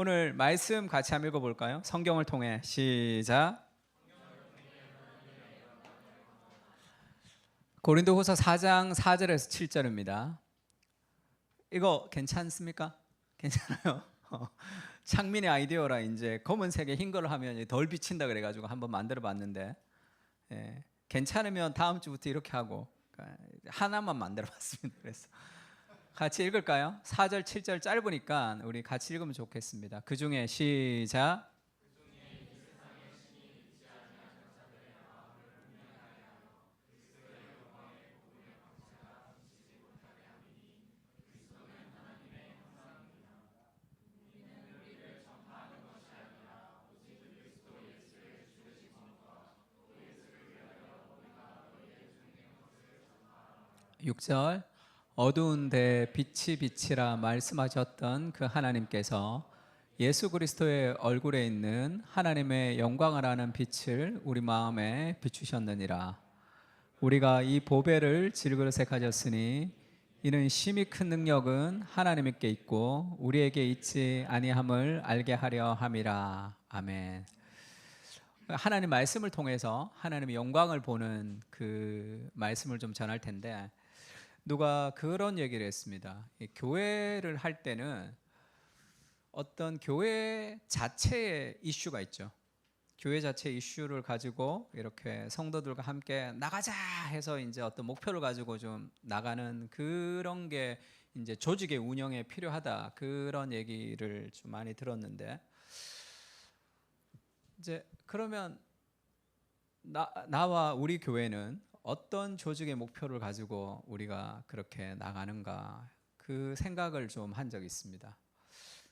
오늘 말씀 같이 한번 읽어볼까요? 성경을 통해 시작. 고린도후서 4장 4절에서 7절입니다. 이거 괜찮습니까? 괜찮아요? 창민의 아이디어라 이제 검은색에 흰 걸 하면 덜 비친다 그래가지고 한번 만들어봤는데 괜찮으면 다음 주부터 이렇게 하고 하나만 만들어봤습니다. 그래서 같이 읽을까요? 4절 7절 짧으니까 우리 같이 읽으면 좋겠습니다. 그 중에 시작. 육 절 어두운 데 빛이 빛이라 말씀하셨던 그 하나님께서 예수 그리스도의 얼굴에 있는 하나님의 영광을 아는 빛을 우리 마음에 비추셨느니라. 우리가 이 보배를 질그릇에 가졌으니 이는 심히 큰 능력은 하나님께 있고 우리에게 있지 아니함을 알게 하려 함이라. 아멘. 하나님 말씀을 통해서 하나님의 영광을 보는 그 말씀을 좀 전할 텐데, 누가 그런 얘기를 했습니다. 교회를 할 때는 어떤 교회 자체의 이슈가 있죠. 교회 자체의 이슈를 가지고 이렇게 성도들과 함께 나가자 해서 이제 어떤 목표를 가지고 좀 나가는 그런 게 이제 조직의 운영에 필요하다, 그런 얘기를 좀 많이 들었는데, 이제 그러면 나와 우리 교회는 어떤 조직의 목표를 가지고 우리가 그렇게 나가는가, 그 생각을 좀 한 적이 있습니다.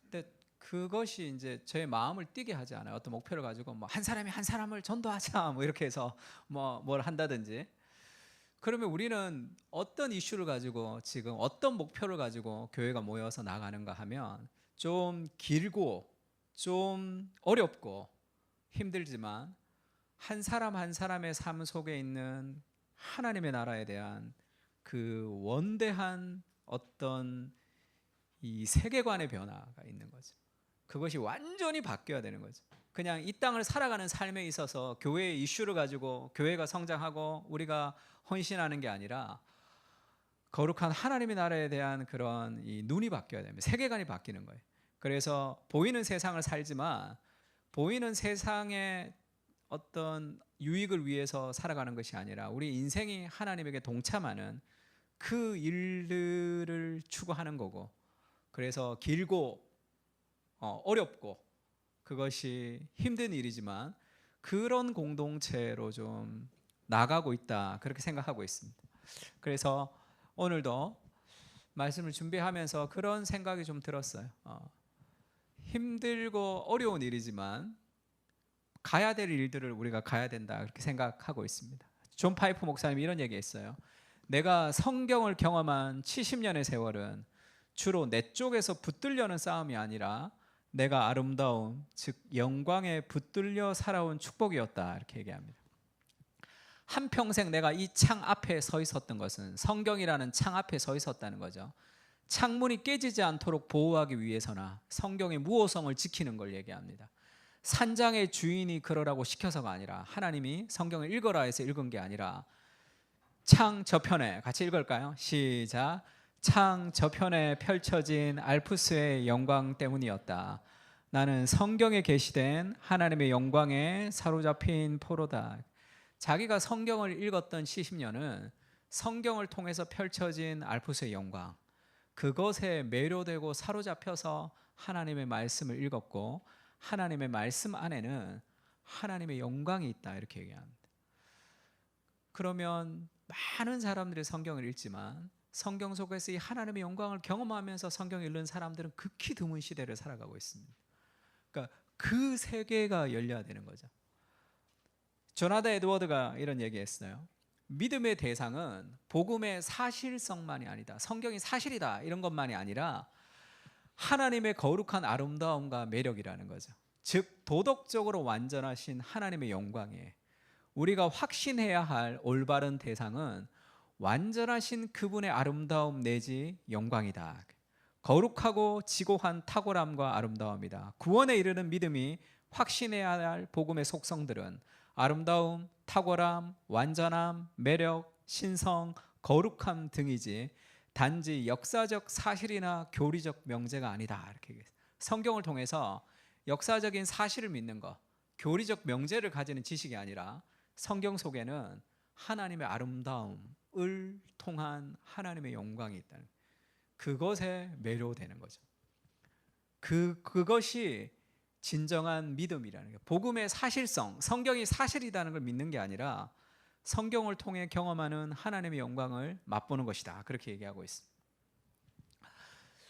근데 그것이 이제 저의 마음을 뛰게 하지 않아요. 어떤 목표를 가지고 뭐 한 사람이 한 사람을 전도하자 뭐 이렇게 해서 뭘 한다든지. 그러면 우리는 어떤 이슈를 가지고 지금 어떤 목표를 가지고 교회가 모여서 나가는가 하면, 좀 길고 좀 어렵고 힘들지만 한 사람 한 사람의 삶 속에 있는 하나님의 나라에 대한 그 원대한 어떤 이 세계관의 변화가 있는 거죠. 그것이 완전히 바뀌어야 되는 거죠. 그냥 이 땅을 살아가는 삶에 있어서 교회의 이슈를 가지고 교회가 성장하고 우리가 헌신하는 게 아니라, 거룩한 하나님의 나라에 대한 그런 이 눈이 바뀌어야 됩니다. 세계관이 바뀌는 거예요. 그래서 보이는 세상을 살지만 보이는 세상의 어떤 유익을 위해서 살아가는 것이 아니라 우리 인생이 하나님에게 동참하는 그 일들을 추구하는 거고, 그래서 길고 어렵고 그것이 힘든 일이지만 그런 공동체로 좀 나가고 있다, 그렇게 생각하고 있습니다. 그래서 오늘도 말씀을 준비하면서 그런 생각이 좀 들었어요. 힘들고 어려운 일이지만 가야 될 일들을 우리가 가야 된다, 그렇게 생각하고 있습니다. 존 파이프 목사님이 이런 얘기했어요. 내가 성경을 경험한 70년의 세월은 주로 내 쪽에서 붙들려는 싸움이 아니라 내가 아름다움, 즉 영광에 붙들려 살아온 축복이었다, 이렇게 얘기합니다. 한평생 내가 이 창 앞에 서 있었던 것은 성경이라는 창 앞에 서 있었다는 거죠. 창문이 깨지지 않도록 보호하기 위해서나 성경의 무호성을 지키는 걸 얘기합니다. 산장의 주인이 그러라고 시켜서가 아니라, 하나님이 성경을 읽어라 해서 읽은 게 아니라, 창 저편에 같이 읽을까요? 시작. 창 저편에 펼쳐진 알프스의 영광 때문이었다. 나는 성경에 계시된 하나님의 영광에 사로잡힌 포로다. 자기가 성경을 읽었던 70년은 성경을 통해서 펼쳐진 알프스의 영광, 그것에 매료되고 사로잡혀서 하나님의 말씀을 읽었고, 하나님의 말씀 안에는 하나님의 영광이 있다, 이렇게 얘기합니다. 그러면 많은 사람들이 성경을 읽지만 성경 속에서 이 하나님의 영광을 경험하면서 성경을 읽는 사람들은 극히 드문 시대를 살아가고 있습니다. 그러니까 그 세계가 열려야 되는 거죠. 조나단 에드워드가 이런 얘기했어요. 믿음의 대상은 복음의 사실성만이 아니다, 성경이 사실이다 이런 것만이 아니라 하나님의 거룩한 아름다움과 매력이라는 거죠. 즉 도덕적으로 완전하신 하나님의 영광에 우리가 확신해야 할 올바른 대상은 완전하신 그분의 아름다움 내지 영광이다. 거룩하고 지고한 탁월함과 아름다움이다. 구원에 이르는 믿음이 확신해야 할 복음의 속성들은 아름다움, 탁월함, 완전함, 매력, 신성, 거룩함 등이지 단지 역사적 사실이나 교리적 명제가 아니다. 이렇게 얘기했어요. 성경을 통해서 역사적인 사실을 믿는 것, 교리적 명제를 가지는 지식이 아니라 성경 속에는 하나님의 아름다움을 통한 하나님의 영광이 있다는 거예요. 그것에 매료되는 거죠. 그것이 진정한 믿음이라는 거예요. 복음의 사실성, 성경이 사실이라는 걸 믿는 게 아니라 성경을 통해 경험하는 하나님의 영광을 맛보는 것이다. 그렇게 얘기하고 있습니다.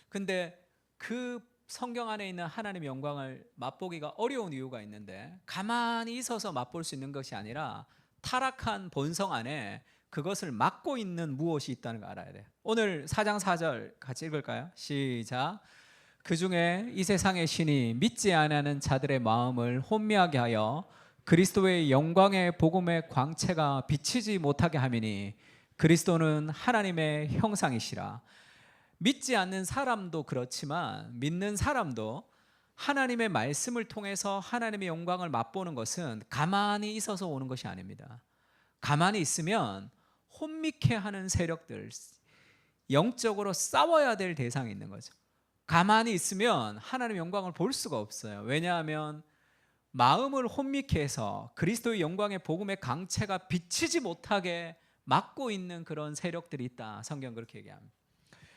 근데 그 성경 안에 있는 하나님의 영광을 맛보기가 어려운 이유가 있는데, 가만히 있어서 맛볼 수 있는 것이 아니라 타락한 본성 안에 그것을 막고 있는 무엇이 있다는 걸 알아야 돼요. 오늘 4장 4절 같이 읽을까요? 시작. 그 중에 이 세상의 신이 믿지 아니하는 자들의 마음을 혼미하게 하여 그리스도의 영광의 복음의 광채가 비치지 못하게 함이니 그리스도는 하나님의 형상이시라. 믿지 않는 사람도 그렇지만 믿는 사람도 하나님의 말씀을 통해서 하나님의 영광을 맛보는 것은 가만히 있어서 오는 것이 아닙니다. 가만히 있으면 혼미케 하는 세력들, 영적으로 싸워야 될 대상이 있는 거죠. 가만히 있으면 하나님의 영광을 볼 수가 없어요. 왜냐하면 마음을 혼미케 해서 그리스도의 영광의 복음의 강체가 비치지 못하게 막고 있는 그런 세력들이 있다. 성경 그렇게 얘기합니다.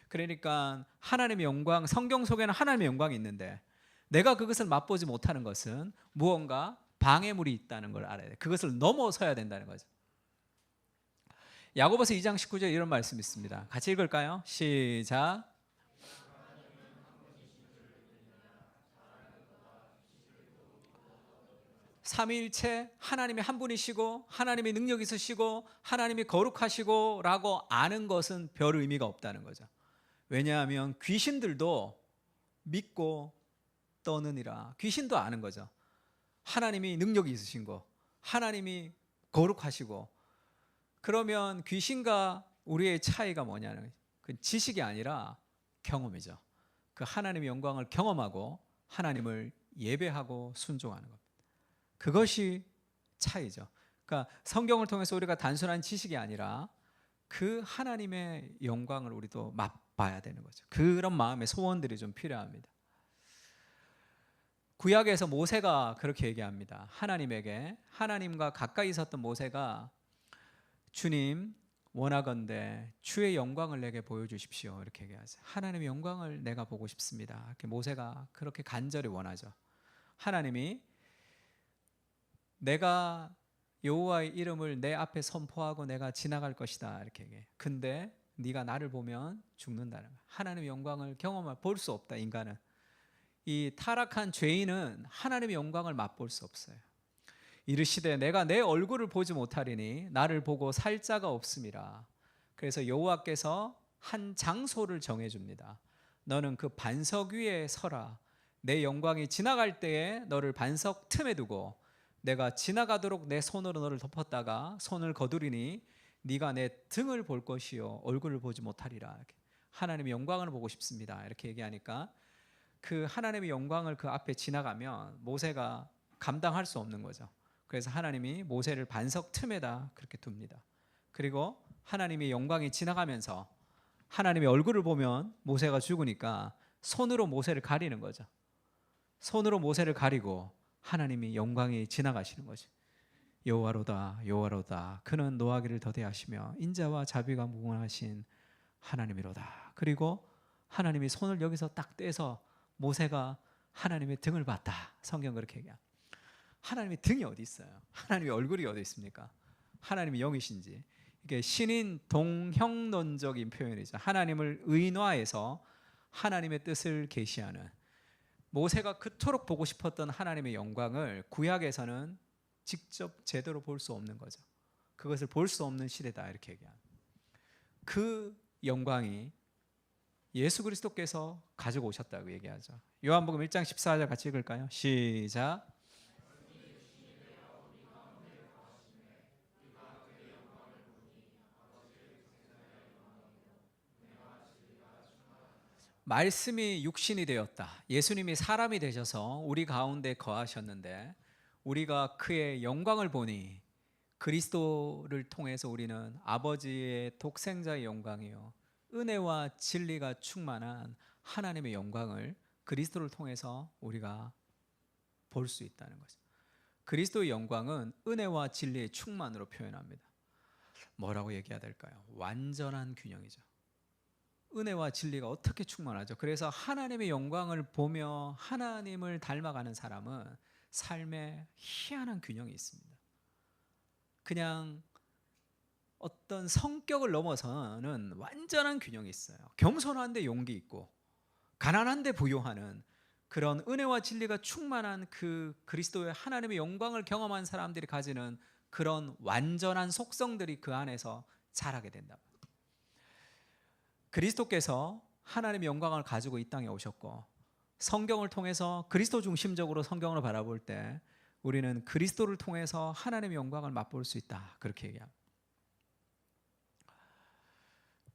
그러니까 하나님의 영광, 성경 속에는 하나님의 영광이 있는데 내가 그것을 맛보지 못하는 것은 무언가 방해물이 있다는 걸 알아야 돼요. 그것을 넘어서야 된다는 거죠. 야고보서 2장 19절 이런 말씀이 있습니다. 같이 읽을까요? 시작. 삼위일체 하나님이 한 분이시고 하나님의 능력이 있으시고 하나님이 거룩하시고 라고 아는 것은 별 의미가 없다는 거죠. 왜냐하면 귀신들도 믿고 떠느니라. 귀신도 아는 거죠. 하나님이 능력이 있으신 거, 하나님이 거룩하시고. 그러면 귀신과 우리의 차이가 뭐냐는 거죠. 그 지식이 아니라 경험이죠. 그 하나님의 영광을 경험하고 하나님을 예배하고 순종하는 겁니다. 그것이 차이죠. 그러니까 성경을 통해서 우리가 단순한 지식이 아니라 그 하나님의 영광을 우리도 맛봐야 되는 거죠. 그런 마음의 소원들이 좀 필요합니다. 구약에서 모세가 그렇게 얘기합니다. 하나님에게, 하나님과 가까이 있었던 모세가 주님 원하건대 주의 영광을 내게 보여주십시오. 이렇게 얘기하죠. 하나님의 영광을 내가 보고 싶습니다. 이렇게 모세가 그렇게 간절히 원하죠. 하나님이 내가 여호와의 이름을 내 앞에 선포하고 내가 지나갈 것이다. 이렇게 얘기해요. 근데 네가 나를 보면 죽는다는 거예요. 하나님의 영광을 경험할 볼 수 없다. 인간은, 이 타락한 죄인은 하나님의 영광을 맛볼 수 없어요. 이르시되 내가 내 얼굴을 보지 못하리니 나를 보고 살 자가 없음이라. 그래서 여호와께서 한 장소를 정해줍니다. 너는 그 반석 위에 서라. 내 영광이 지나갈 때에 너를 반석 틈에 두고 내가 지나가도록 내 손으로 너를 덮었다가 손을 거두리니 네가 내 등을 볼 것이요 얼굴을 보지 못하리라. 이렇게. 하나님의 영광을 보고 싶습니다. 이렇게 얘기하니까 그 하나님의 영광을 그 앞에 지나가면 모세가 감당할 수 없는 거죠. 그래서 하나님이 모세를 반석 틈에다 그렇게 둡니다. 그리고 하나님의 영광이 지나가면서 하나님의 얼굴을 보면 모세가 죽으니까 손으로 모세를 가리는 거죠. 손으로 모세를 가리고 하나님이 영광이 지나가시는 거죠. 여호와로다 여호와로다 그는 노하기를 더디하시며 인자와 자비가 무궁하신 하나님이로다. 그리고 하나님이 손을 여기서 딱 떼서 모세가 하나님의 등을 봤다. 성경 그렇게 얘기합니다. 하나님의 등이 어디 있어요? 하나님의 얼굴이 어디 있습니까? 하나님이 영이신지. 이게 신인 동형론적인 표현이죠. 하나님을 의인화해서 하나님의 뜻을 계시하는. 모세가 그토록 보고 싶었던 하나님의 영광을 구약에서는 직접 제대로 볼 수 없는 거죠. 그것을 볼 수 없는 시대다 이렇게 얘기합니다. 그 영광이 예수 그리스도께서 가지고 오셨다고 얘기하죠. 요한복음 1장 14절 같이 읽을까요? 시작. 말씀이 육신이 되었다. 예수님이 사람이 되셔서 우리 가운데 거하셨는데 우리가 그의 영광을 보니 그리스도를 통해서 우리는 아버지의 독생자의 영광이요 은혜와 진리가 충만한 하나님의 영광을 그리스도를 통해서 우리가 볼 수 있다는 거죠. 그리스도의 영광은 은혜와 진리의 충만으로 표현합니다. 뭐라고 얘기해야 될까요? 완전한 균형이죠. 은혜와 진리가 어떻게 충만하죠? 그래서 하나님의 영광을 보며 하나님을 닮아가는 사람은 삶에 희한한 균형이 있습니다. 그냥 어떤 성격을 넘어서는 완전한 균형이 있어요. 겸손한데 용기 있고 가난한데 부요하는 그런 은혜와 진리가 충만한 그 그리스도의 하나님의 영광을 경험한 사람들이 가지는 그런 완전한 속성들이 그 안에서 자라게 된다. 그리스도께서 하나님의 영광을 가지고 이 땅에 오셨고 성경을 통해서 그리스도 중심적으로 성경을 바라볼 때 우리는 그리스도를 통해서 하나님의 영광을 맛볼 수 있다. 그렇게 얘기합니다.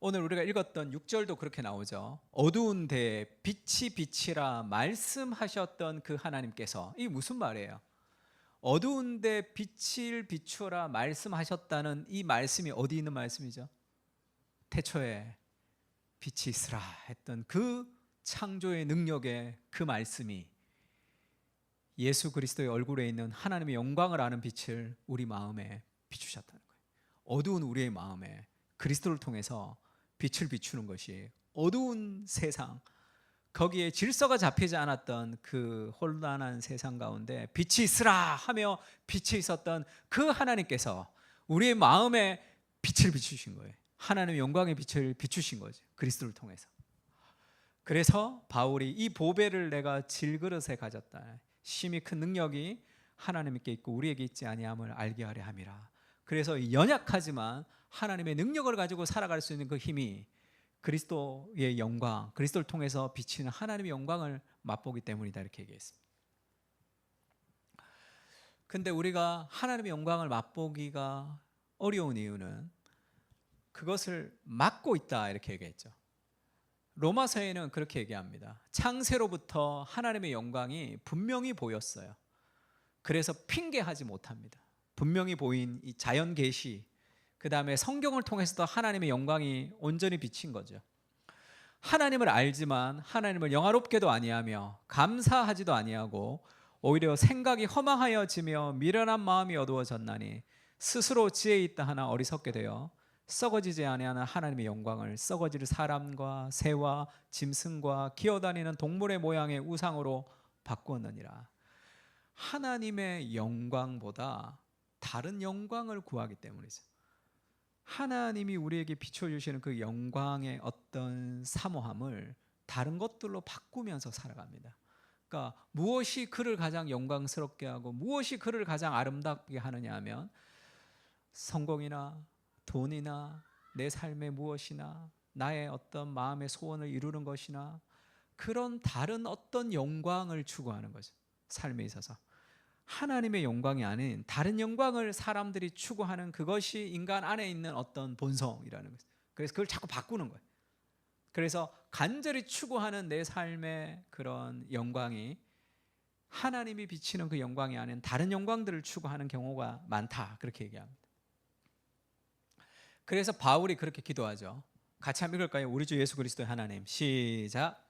오늘 우리가 읽었던 6절도 그렇게 나오죠. 어두운 데에 빛이 빛이라 말씀하셨던 그 하나님께서, 이게 무슨 말이에요? 어두운 데 빛을 비추어라 말씀하셨다는 이 말씀이 어디 있는 말씀이죠? 태초에 빛이 있으라 했던 그 창조의 능력의 그 말씀이 예수 그리스도의 얼굴에 있는 하나님의 영광을 아는 빛을 우리 마음에 비추셨다는 거예요. 어두운 우리의 마음에 그리스도를 통해서 빛을 비추는 것이 어두운 세상, 거기에 질서가 잡히지 않았던 그 혼란한 세상 가운데 빛이 있으라 하며 빛이 있었던 그 하나님께서 우리의 마음에 빛을 비추신 거예요. 하나님의 영광의 빛을 비추신 거죠. 그리스도를 통해서. 그래서 바울이 이 보배를 내가 질그릇에 가졌다. 심히 큰 능력이 하나님께 있고 우리에게 있지 아니함을 알게 하려 함이라. 그래서 연약하지만 하나님의 능력을 가지고 살아갈 수 있는 그 힘이 그리스도의 영광, 그리스도를 통해서 비치는 하나님의 영광을 맛보기 때문이다. 이렇게 얘기했습니다. 근데 우리가 하나님의 영광을 맛보기가 어려운 이유는 그것을 막고 있다. 이렇게 얘기했죠. 로마서에는 그렇게 얘기합니다. 창세로부터 하나님의 영광이 분명히 보였어요. 그래서 핑계하지 못합니다. 분명히 보인 이 자연 계시, 그 다음에 성경을 통해서도 하나님의 영광이 온전히 비친 거죠. 하나님을 알지만 하나님을 영화롭게도 아니하며 감사하지도 아니하고 오히려 생각이 허망하여지며 미련한 마음이 어두워졌나니 스스로 지혜 있다 하나 어리석게 되어 썩어지지 아니하는 하나님의 영광을 썩어질 사람과 새와 짐승과 기어다니는 동물의 모양의 우상으로 바꾸었느니라. 하나님의 영광보다 다른 영광을 구하기 때문이죠. 하나님이 우리에게 비춰주시는 그 영광의 어떤 사모함을 다른 것들로 바꾸면서 살아갑니다. 그러니까 무엇이 그를 가장 영광스럽게 하고 무엇이 그를 가장 아름답게 하느냐 하면 성공이나 돈이나 내 삶의 무엇이나 나의 어떤 마음의 소원을 이루는 것이나 그런 다른 어떤 영광을 추구하는 거죠. 삶에 있어서 하나님의 영광이 아닌 다른 영광을 사람들이 추구하는 그것이 인간 안에 있는 어떤 본성이라는 거죠. 그래서 그걸 자꾸 바꾸는 거예요. 그래서 간절히 추구하는 내 삶의 그런 영광이 하나님이 비치는 그 영광이 아닌 다른 영광들을 추구하는 경우가 많다. 그렇게 얘기합니다. 그래서 바울이 그렇게 기도하죠. 같이 한번 읽을까요? 우리 주 예수 그리스도의 하나님. 시작.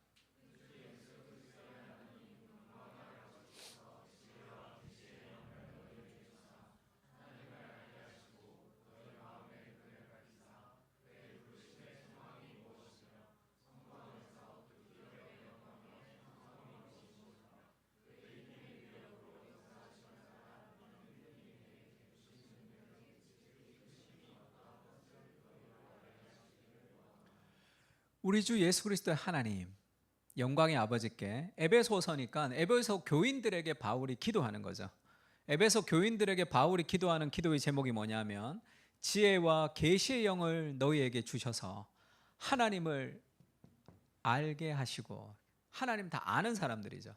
우리 주 예수 그리스도의 하나님, 영광의 아버지께 에베소서니까 에베소 교인들에게 바울이 기도하는 거죠. 에베소 교인들에게 바울이 기도하는 기도의 제목이 뭐냐면 지혜와 계시의 영을 너희에게 주셔서 하나님을 알게 하시고, 하나님 다 아는 사람들이죠.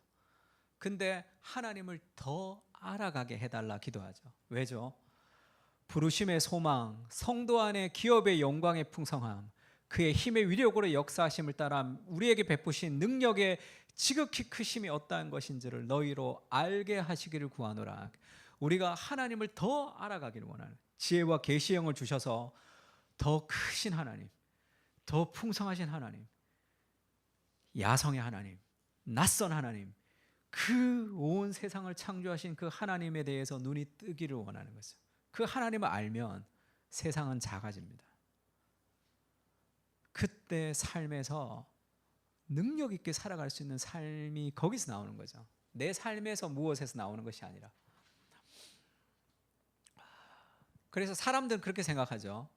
근데 하나님을 더 알아가게 해달라 기도하죠. 왜죠? 부르심의 소망, 성도 안의 기업의 영광의 풍성함, 그의 힘의 위력으로 역사하심을 따라 우리에게 베푸신 능력의 지극히 크심이 어떠한 것인지를 너희로 알게 하시기를 구하노라. 우리가 하나님을 더 알아가기를 원하는, 지혜와 계시형을 주셔서 더 크신 하나님, 더 풍성하신 하나님, 야성의 하나님, 낯선 하나님, 그 온 세상을 창조하신 그 하나님에 대해서 눈이 뜨기를 원하는 거죠. 그 하나님을 알면 세상은 작아집니다. 그때 삶에서 능력 있게 살아갈 수 있는 삶이 거기서 나오는 거죠. 내 삶에서 무엇에서 나오는 것이 아니라. 그래서 사람들은 그렇게 생각하죠.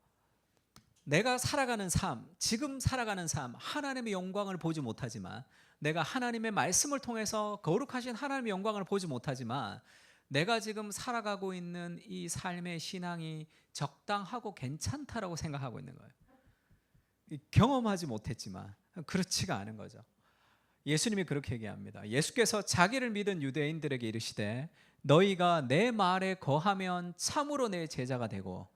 내가 살아가는 삶, 지금 살아가는 삶, 하나님의 영광을 보지 못하지만, 내가 하나님의 말씀을 통해서 거룩하신 하나님의 영광을 보지 못하지만, 내가 지금 살아가고 있는 이 삶의 신앙이 적당하고 괜찮다라고 생각하고 있는 거예요. 경험하지 못했지만 그렇지가 않은 거죠. 예수님이 그렇게 얘기합니다. 예수께서 자기를 믿은 유대인들에게 이르시되 너희가 내 말에 거하면 참으로 내 제자가 되고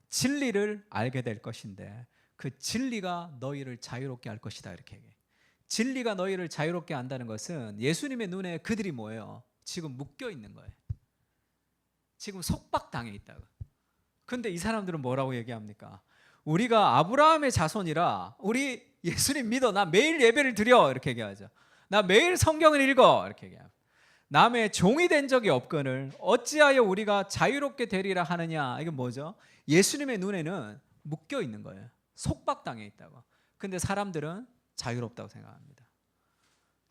진리를 알게 될 것인데 그 진리가 너희를 자유롭게 할 것이다. 이렇게 얘기해요. 진리가 너희를 자유롭게 한다는 것은 예수님의 눈에 그들이 뭐예요? 지금 묶여 있는 거예요. 지금 속박당해 있다고. 근데 이 사람들은 뭐라고 얘기합니까? 우리가 아브라함의 자손이라 우리 예수님 믿어. 나 매일 예배를 드려. 이렇게 얘기하죠. 나 매일 성경을 읽어. 이렇게 얘기합니다. 남의 종이 된 적이 없거늘 어찌하여 우리가 자유롭게 되리라 하느냐. 이게 뭐죠? 예수님의 눈에는 묶여 있는 거예요. 속박당해 있다고. 근데 사람들은 자유롭다고 생각합니다.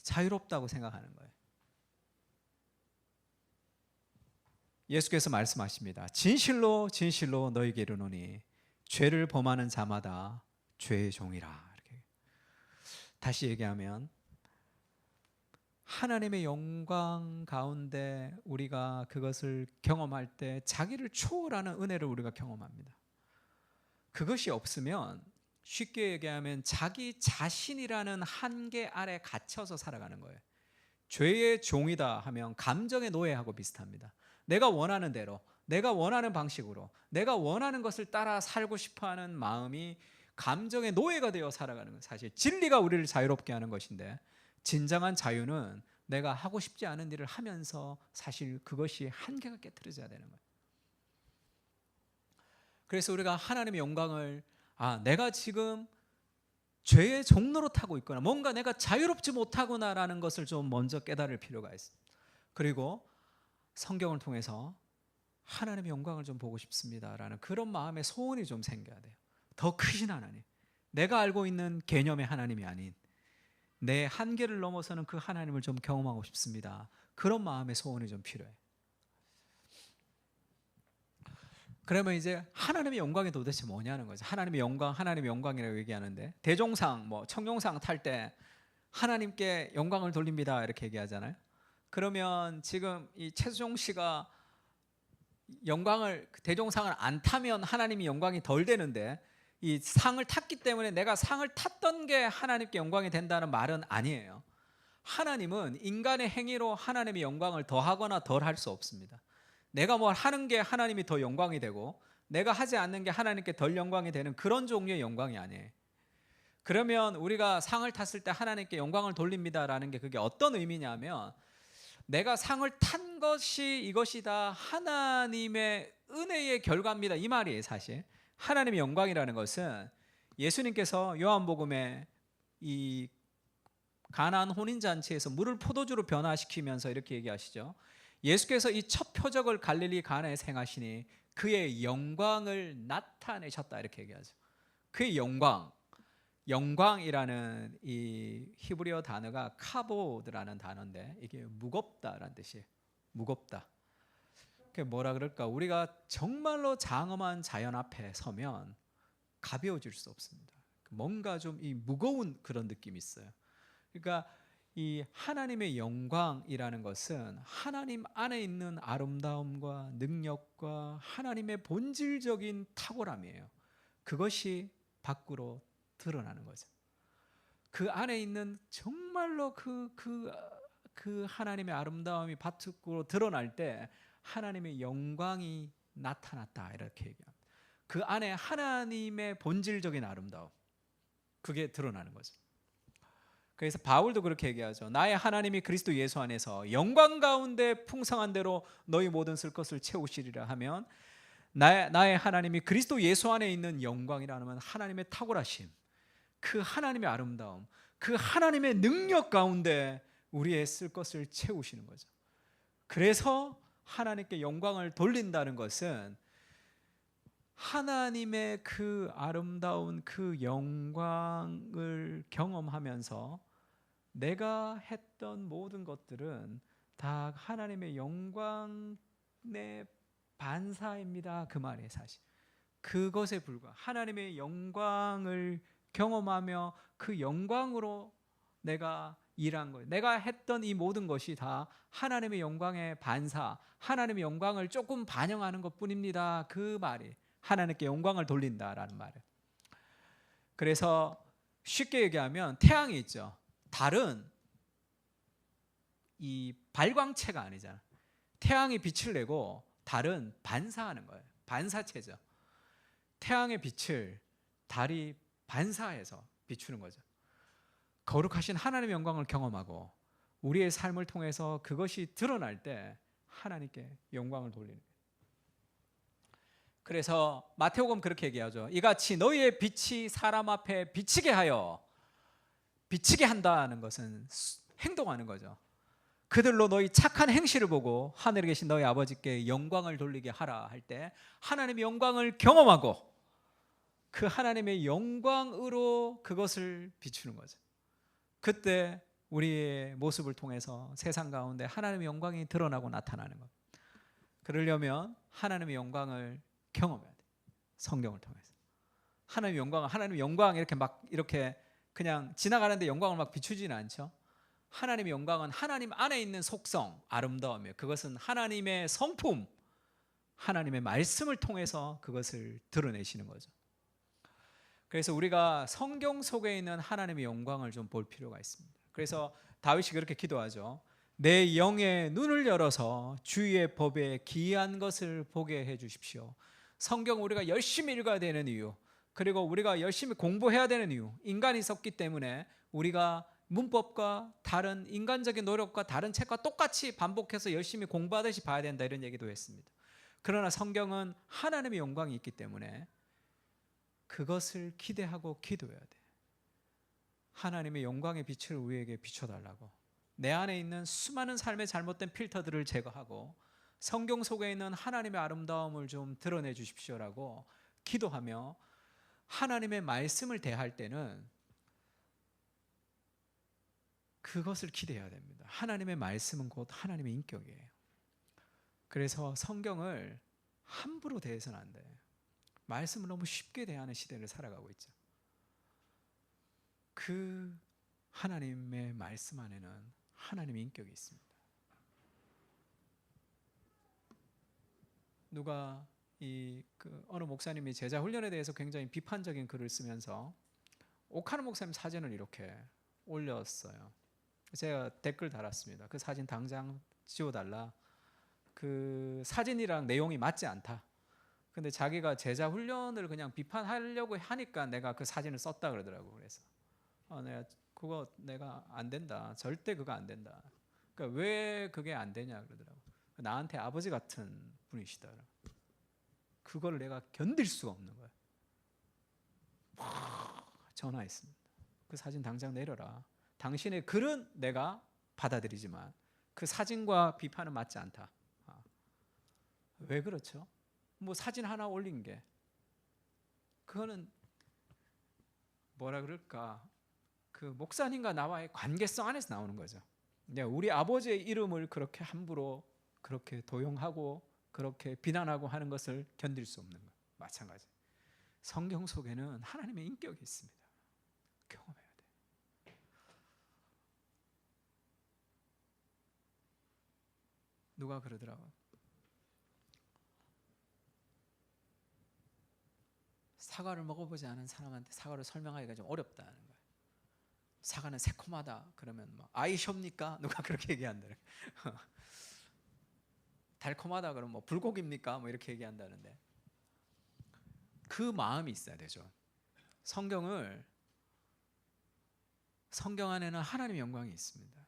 자유롭다고 생각하는 거예요. 예수께서 말씀하십니다. 진실로 진실로 너희에게 이르노니 죄를 범하는 자마다 죄의 종이라. 이렇게. 다시 얘기하면 하나님의 영광 가운데 우리가 그것을 경험할 때 자기를 초월하는 은혜를 우리가 경험합니다. 그것이 없으면 쉽게 얘기하면 자기 자신이라는 한계 아래 갇혀서 살아가는 거예요. 죄의 종이다 하면 감정의 노예하고 비슷합니다. 내가 원하는 대로, 내가 원하는 방식으로, 내가 원하는 것을 따라 살고 싶어하는 마음이 감정의 노예가 되어 살아가는 거예요. 사실 진리가 우리를 자유롭게 하는 것인데 진정한 자유는 내가 하고 싶지 않은 일을 하면서 사실 그것이 한계가 깨트려져야 되는 거예요. 그래서 우리가 하나님의 영광을 내가 지금 죄의 종로로 타고 있거나 뭔가 내가 자유롭지 못하구나라는 것을 좀 먼저 깨달을 필요가 있습니다. 그리고 성경을 통해서 하나님의 영광을 좀 보고 싶습니다라는 그런 마음의 소원이 좀 생겨야 돼요. 더 크신 하나님, 내가 알고 있는 개념의 하나님이 아닌 내 한계를 넘어서는 그 하나님을 좀 경험하고 싶습니다. 그런 마음의 소원이 좀 필요해요. 그러면 이제 하나님의 영광이 도대체 뭐냐는 거죠. 하나님의 영광이라고 얘기하는데 대종상, 청룡상 탈 때 하나님께 영광을 돌립니다 이렇게 얘기하잖아요. 그러면 지금 이 최수종 씨가 대종상을 안 타면 하나님이 영광이 덜 되는데 이 상을 탔기 때문에 내가 상을 탔던 게 하나님께 영광이 된다는 말은 아니에요. 하나님은 인간의 행위로 하나님의 영광을 더하거나 덜 할 수 없습니다. 내가 뭘 하는 게 하나님이 더 영광이 되고 내가 하지 않는 게 하나님께 덜 영광이 되는 그런 종류의 영광이 아니에요. 그러면 우리가 상을 탔을 때 하나님께 영광을 돌립니다라는 게 그게 어떤 의미냐면 내가 상을 탄 것이 이것이다. 하나님의 은혜의 결과입니다. 이 말이에요. 사실 하나님의 영광이라는 것은 예수님께서 요한복음에 이 가나안 혼인잔치에서 물을 포도주로 변화시키면서 이렇게 얘기하시죠. 예수께서 이 첫 표적을 갈릴리 가나에 행하시니 그의 영광을 나타내셨다 이렇게 얘기하죠. 그의 영광이라는 이 히브리어 단어가 카보드라는 단어인데 이게 무겁다라는 뜻이에요. 무겁다. 그게 뭐라 그럴까? 우리가 정말로 장엄한 자연 앞에 서면 가벼워질 수 없습니다. 뭔가 좀 이 무거운 그런 느낌이 있어요. 그러니까 이 하나님의 영광이라는 것은 하나님 안에 있는 아름다움과 능력과 하나님의 본질적인 탁월함이에요. 그것이 밖으로 드러나는 거죠. 그 안에 있는 정말로 그 하나님의 아름다움이 밖으로 드러날 때 하나님의 영광이 나타났다 이렇게 얘기합니다. 그 안에 하나님의 본질적인 아름다움, 그게 드러나는 거죠. 그래서 바울도 그렇게 얘기하죠. 나의 하나님이 그리스도 예수 안에서 영광 가운데 풍성한 대로 너희 모든 쓸 것을 채우시리라 하면, 나의 하나님이 그리스도 예수 안에 있는 영광이라는 하나님의 탁월하심, 그 하나님의 아름다움, 그 하나님의 능력 가운데 우리의 쓸 것을 채우시는 거죠. 그래서 하나님께 영광을 돌린다는 것은 하나님의 그 아름다운 그 영광을 경험하면서 내가 했던 모든 것들은 다 하나님의 영광의 반사입니다. 그 말이에요. 사실 그것에 불과 하나님의 영광을 경험하며 그 영광으로 내가 일한 거예요. 내가 했던 이 모든 것이 다 하나님의 영광의 반사, 하나님의 영광을 조금 반영하는 것뿐입니다. 그 말이 하나님께 영광을 돌린다라는 말이에요. 그래서 쉽게 얘기하면 태양이 있죠. 달은 이 발광체가 아니잖아. 태양이 빛을 내고 달은 반사하는 거예요. 반사체죠. 태양의 빛을 달이 반사해서 비추는 거죠. 거룩하신 하나님의 영광을 경험하고 우리의 삶을 통해서 그것이 드러날 때 하나님께 영광을 돌리는 거예요. 그래서 마태복음 그렇게 얘기하죠. 이같이 너희의 빛이 사람 앞에 비치게 하여, 비치게 한다는 것은 행동하는 거죠. 그들로 너희 착한 행실을 보고 하늘에 계신 너희 아버지께 영광을 돌리게 하라 할 때 하나님의 영광을 경험하고 그 하나님의 영광으로 그것을 비추는 거죠. 그때 우리의 모습을 통해서 세상 가운데 하나님의 영광이 드러나고 나타나는 것. 그러려면 하나님의 영광을 경험해야 돼. 성경을 통해서 하나님의 영광 이렇게 막 이렇게 그냥 지나가는데 영광을 막 비추지는 않죠. 하나님의 영광은 하나님 안에 있는 속성, 아름다움이에요. 그것은 하나님의 성품, 하나님의 말씀을 통해서 그것을 드러내시는 거죠. 그래서 우리가 성경 속에 있는 하나님의 영광을 좀 볼 필요가 있습니다. 그래서 다윗이 그렇게 기도하죠. 내 영의 눈을 열어서 주의 법에 기이한 것을 보게 해 주십시오. 성경 우리가 열심히 읽어야 되는 이유, 그리고 우리가 열심히 공부해야 되는 이유, 인간이 있었기 때문에 우리가 문법과 다른 인간적인 노력과 다른 책과 똑같이 반복해서 열심히 공부하듯이 봐야 된다, 이런 얘기도 했습니다. 그러나 성경은 하나님의 영광이 있기 때문에 그것을 기대하고 기도해야 돼. 하나님의 영광의 빛을 우리에게 비춰달라고, 내 안에 있는 수많은 삶의 잘못된 필터들을 제거하고 성경 속에 있는 하나님의 아름다움을 좀 드러내 주십시오라고 기도하며 하나님의 말씀을 대할 때는 그것을 기대해야 됩니다. 하나님의 말씀은 곧 하나님의 인격이에요. 그래서 성경을 함부로 대해서는 안 돼요. 말씀을 너무 쉽게 대하는 시대를 살아가고 있죠. 그 하나님의 말씀 안에는 하나님의 인격이 있습니다. 누가 어느 목사님이 제자 훈련에 대해서 굉장히 비판적인 글을 쓰면서 오카노 목사님 사진을 이렇게 올렸어요. 제가 댓글 달았습니다. 그 사진 당장 지워달라. 그 사진이랑 내용이 맞지 않다. 근데 자기가 제자 훈련을 그냥 비판하려고 하니까 내가 그 사진을 썼다 그러더라고. 그래서 내가 안 된다. 절대 그거 안 된다. 그러니까 왜 그게 안 되냐 그러더라고. 나한테 아버지 같은 분이시다. 그걸 내가 견딜 수가 없는 거야. 전화했습니다. 그 사진 당장 내려라. 당신의 글은 내가 받아들이지만 그 사진과 비판은 맞지 않다. 왜 그렇죠? 뭐 사진 하나 올린 게 그거는 뭐라 그럴까, 그 목사님과 나와의 관계성 안에서 나오는 거죠. 우리 아버지의 이름을 그렇게 함부로 그렇게 도용하고 그렇게 비난하고 하는 것을 견딜 수 없는 것. 마찬가지. 성경 속에는 하나님의 인격이 있습니다. 경험해야 돼. 누가 그러더라고요. 사과를 먹어보지 않은 사람한테 사과를 설명하기가 좀 어렵다는 거예요. 사과는 새콤하다 그러면 뭐 아이쇼입니까? 누가 그렇게 얘기한다. 달콤하다 그러면 뭐 불고기입니까? 뭐 이렇게 얘기한다는데 그 마음이 있어야 되죠. 성경을 성경 안에는 하나님의 영광이 있습니다.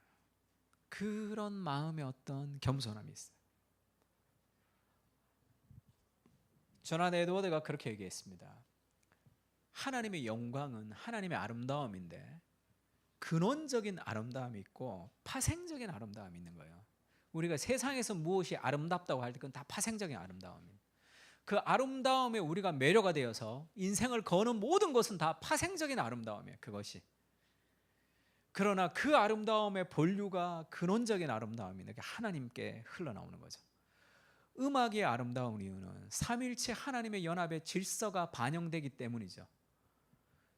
그런 마음의 어떤 겸손함이 있어요. 조나단 에드워드가 그렇게 얘기했습니다. 하나님의 영광은 하나님의 아름다움인데 근원적인 아름다움이 있고 파생적인 아름다움이 있는 거예요. 우리가 세상에서 무엇이 아름답다고 할 때 그건 다 파생적인 아름다움입니다. 그 아름다움에 우리가 매료가 되어서 인생을 거는 모든 것은 다 파생적인 아름다움이에요. 그것이. 그러나 그 아름다움의 본류가 근원적인 아름다움인데 하나님께 흘러나오는 거죠. 음악의 아름다운 이유는 삼일체 하나님의 연합의 질서가 반영되기 때문이죠.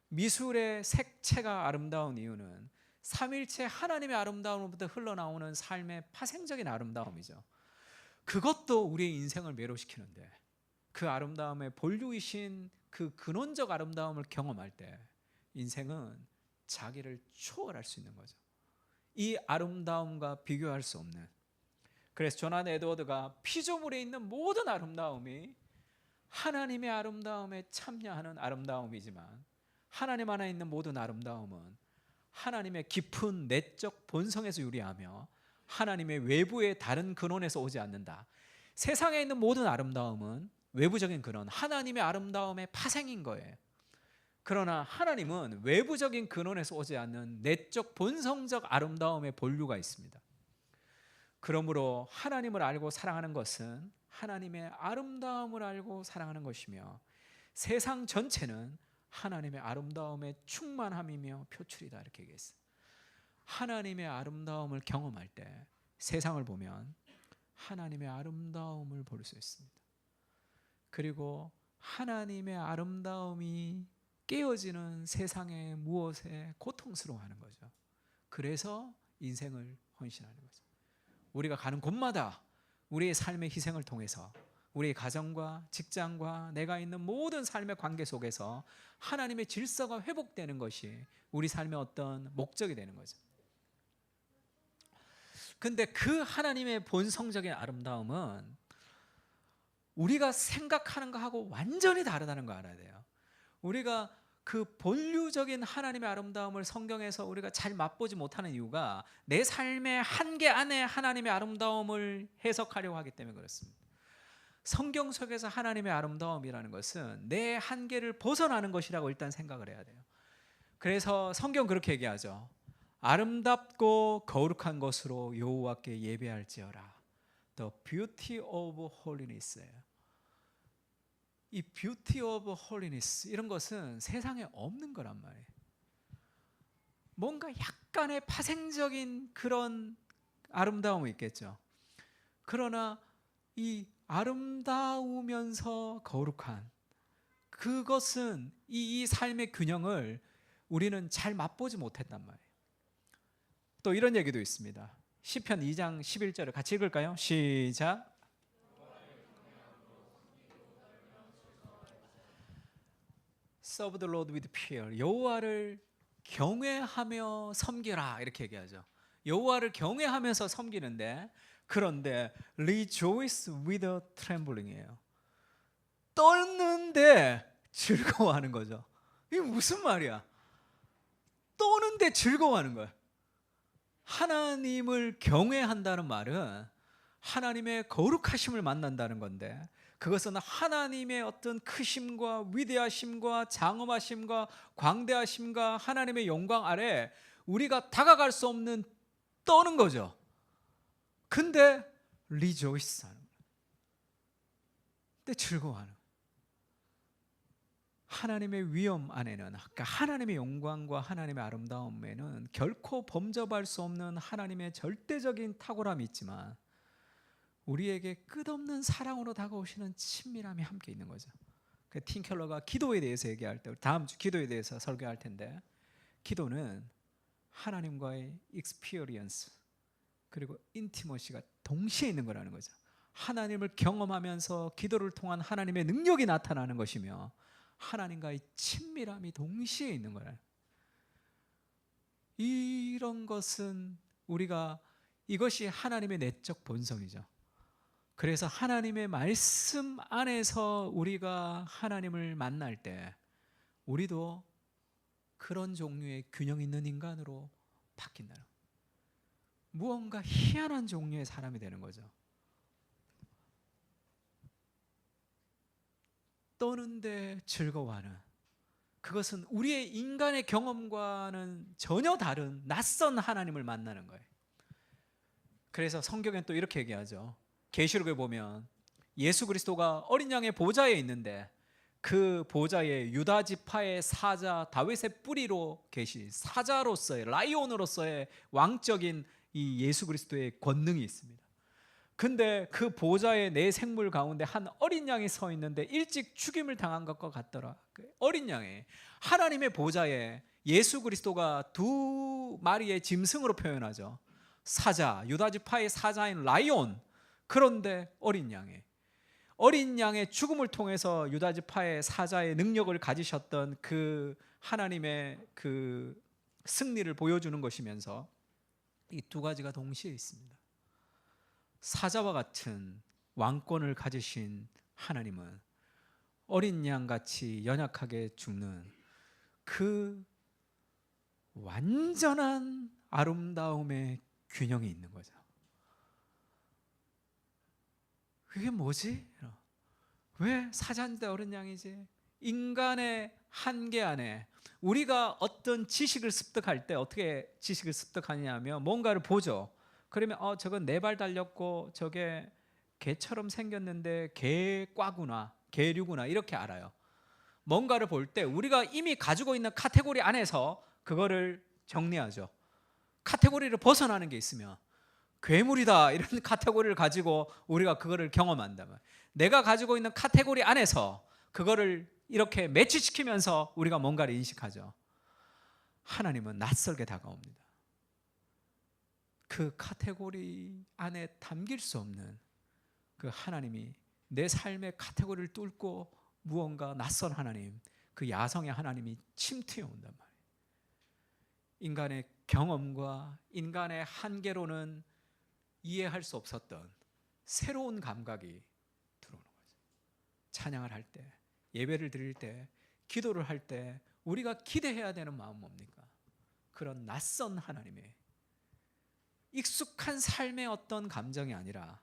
미술의 색채가 아름다운 이유는 삼일체 하나님의 아름다움으로부터 흘러나오는 삶의 파생적인 아름다움이죠. 그것도 우리의 인생을 매료시키는데 그 아름다움의 본류이신 그 근원적 아름다움을 경험할 때 인생은 자기를 초월할 수 있는 거죠. 이 아름다움과 비교할 수 없는. 그래서 조나단 에드워드가 피조물에 있는 모든 아름다움이 하나님의 아름다움에 참여하는 아름다움이지만 하나님 안에 있는 모든 아름다움은 하나님의 깊은 내적 본성에서 유래하며 하나님의 외부의 다른 근원에서 오지 않는다. 세상에 있는 모든 아름다움은 외부적인 근원, 하나님의 아름다움의 파생인 거예요. 그러나 하나님은 외부적인 근원에서 오지 않는 내적 본성적 아름다움의 본류가 있습니다. 그러므로 하나님을 알고 사랑하는 것은 하나님의 아름다움을 알고 사랑하는 것이며 세상 전체는 하나님의 아름다움의 충만함이며 표출이다 이렇게 얘기했어요. 하나님의 아름다움을 경험할 때 세상을 보면 하나님의 아름다움을 볼 수 있습니다. 그리고 하나님의 아름다움이 깨어지는 세상의 무엇에 고통스러워하는 거죠. 그래서 인생을 헌신하는 거죠. 우리가 가는 곳마다 우리의 삶의 희생을 통해서 우리의 가정과 직장과 내가 있는 모든 삶의 관계 속에서 하나님의 질서가 회복되는 것이 우리 삶의 어떤 목적이 되는 거죠. 근데 그 하나님의 본성적인 아름다움은 우리가 생각하는 거하고 완전히 다르다는 거 알아야 돼요. 우리가 그 본류적인 하나님의 아름다움을 성경에서 우리가 잘 맛보지 못하는 이유가 내 삶의 한계 안에 하나님의 아름다움을 해석하려고 하기 때문에 그렇습니다. 성경 속에서 하나님의 아름다움이라는 것은 내 한계를 벗어나는 것이라고 일단 생각을 해야 돼요. 그래서 성경 그렇게 얘기하죠. 아름답고 거룩한 것으로 여호와께 예배할지어라. The beauty of holiness예요. 이 beauty of holiness 이런 것은 세상에 없는 거란 말이에요. 뭔가 약간의 파생적인 그런 아름다움이 있겠죠. 그러나 이 아름다우면서 거룩한 그것은 이 삶의 균형을 우리는 잘 맛보지 못했단 말이에요. 또 이런 얘기도 있습니다. 시편 2장 11절을 같이 읽을까요? 시작. Serve the Lord with fear. 여호와를 경외하며 섬기라 이렇게 얘기하죠. 여호와를 경외하면서 섬기는데 그런데 rejoice with a trembling이에요. 떠는데 즐거워하는 거죠. 이게 무슨 말이야? 떠는데 즐거워하는 거야. 하나님을 경외한다는 말은 하나님의 거룩하심을 만난다는 건데 그것은 하나님의 어떤 크심과 위대하심과 장엄하심과 광대하심과 하나님의 영광 아래 우리가 다가갈 수 없는 떠는 거죠. 근데 rejoice 하는 거예요. 근데 즐거워하는 거예요. 하나님의 위엄 안에는 그러니까 하나님의 영광과 하나님의 아름다움에는 결코 범접할 수 없는 하나님의 절대적인 탁월함이 있지만 우리에게 끝없는 사랑으로 다가오시는 친밀함이 함께 있는 거죠. 팀 켈러가 기도에 대해서 얘기할 때 다음 주 기도에 대해서 설교할 텐데 기도는 하나님과의 익스피리언스 그리고 인티머시가 동시에 있는 거라는 거죠. 하나님을 경험하면서 기도를 통한 하나님의 능력이 나타나는 것이며 하나님과의 친밀함이 동시에 있는 거예요. 이런 것은 우리가 이것이 하나님의 내적 본성이죠. 그래서 하나님의 말씀 안에서 우리가 하나님을 만날 때 우리도 그런 종류의 균형 있는 인간으로 바뀐다는 거예요. 무언가 희한한 종류의 사람이 되는 거죠. 떠는데 즐거워하는, 그것은 우리의 인간의 경험과는 전혀 다른 낯선 하나님을 만나는 거예요. 그래서 성경엔 또 이렇게 얘기하죠. 계시록에 보면 예수 그리스도가 어린 양의 보좌에 있는데 그 보좌에 유다 지파의 사자 다윗의 뿌리로 계신 사자로서의, 라이온으로서의 왕적인 이 예수 그리스도의 권능이 있습니다. 근데 그 보좌의 네 생물 가운데 한 어린 양이 서 있는데 일찍 죽임을 당한 것과 같더라. 그 어린 양이 하나님의 보좌에 예수 그리스도가 두 마리의 짐승으로 표현하죠. 사자, 유다 지파의 사자인 라이온. 그런데 어린 양의 죽음을 통해서 유다 지파의 사자의 능력을 가지셨던 그 하나님의 그 승리를 보여주는 것이면서 이 두 가지가 동시에 있습니다. 사자와 같은 왕권을 가지신 하나님은 어린 양같이 연약하게 죽는 그 완전한 아름다움의 균형이 있는 거죠. 그게 뭐지? 왜 사자인데 어린 양이지? 인간의 한계 안에 우리가 어떤 지식을 습득할 때 어떻게 지식을 습득하냐면 뭔가를 보죠. 그러면 저건 4발 달렸고 저게 개처럼 생겼는데 개과구나, 개류구나 이렇게 알아요. 뭔가를 볼 때 우리가 이미 가지고 있는 카테고리 안에서 그거를 정리하죠. 카테고리를 벗어나는 게 있으면 괴물이다 이런 카테고리를 가지고 우리가 그거를 경험한다면, 내가 가지고 있는 카테고리 안에서 그거를 이렇게 매치시키면서 우리가 뭔가를 인식하죠. 하나님은 낯설게 다가옵니다. 그 카테고리 안에 담길 수 없는 그 하나님이 내 삶의 카테고리를 뚫고 무언가 낯선 하나님, 그 야성의 하나님이 침투해 온단 말이에요. 인간의 경험과 인간의 한계로는 이해할 수 없었던 새로운 감각이 들어오는 거죠. 찬양을 할 때, 예배를 드릴 때, 기도를 할 때 우리가 기대해야 되는 마음은 뭡니까? 그런 낯선 하나님의, 익숙한 삶의 어떤 감정이 아니라